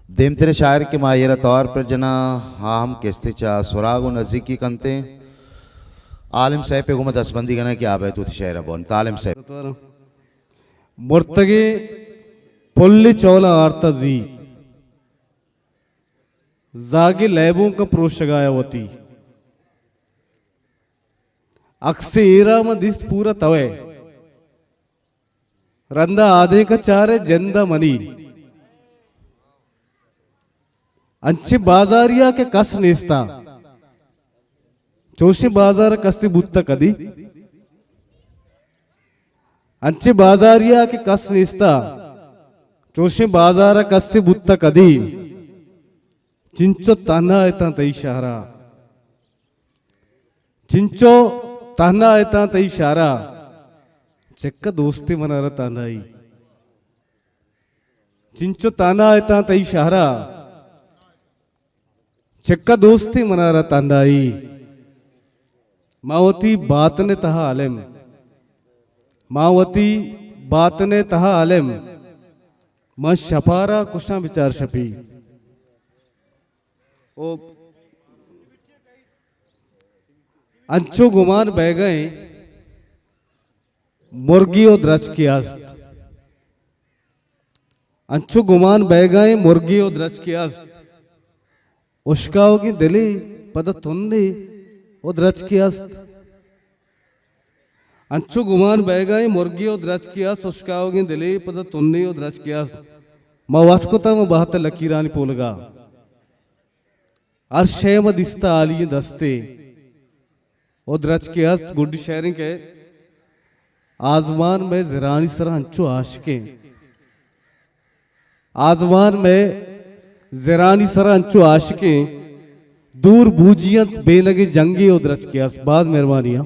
देमतने शायर के माहिर तौर पर जना हम किस्ते चा सुराग व नज़दीकी कंते आलिम साहब पे गुमत असबंदी गना कि आप है तो शेर बोन तालिम साहब मुर्तगे पुल्ली चौला आर्तजी जागे लैबों का प्रोशगायावती अक्से एरा में दिस पूरा तवे रंदा आधे का चारे जंदा मनी अंचे बाजारिया के कस नेस्ता चोशे बाजार कस्से बुत्ता कदी अंचे बाजारिया के कस नेस्ता चोशे बाजार कस्से बुत्ता कदी चिंचो ताना एता तई शहरा चिंचो ताना एता तई शारा चक्का दोस्ती मनारा तानाई चिंचो ताना एता तई शहरा चक्का दोस्ती मनारा तानाई मावती बात ने तहा आलम मावती बात ने तहा आलम मां शपारा कुशा विचार शपी ओ अंचो गुमान बह गए मुर्गी और द्रच की आस्त अंचो गुमान बह गए मुर्गी और द्रच की आस्त उश्काओ की दिली पद तुन्नी और द्रच की आस्त अंचो गुमान बह गए मुर्गी और द्रच की आस्त उश्काओ की दिली पद तुन्नी और द्रच की आस्त मां वास्कोता में बहत लकीरानी पोलगा अर्शे में दिस्ता आली दस्ते और द्रच की आस्त गुड्डी शेयरिंग के आजमान में ज़रानी सर हंचो आशके आजमान में ज़रानी सर हंचो आशके दूर बूजियत बेलगे जंगी और द्रच की आस्त बाद मेहरबानियां।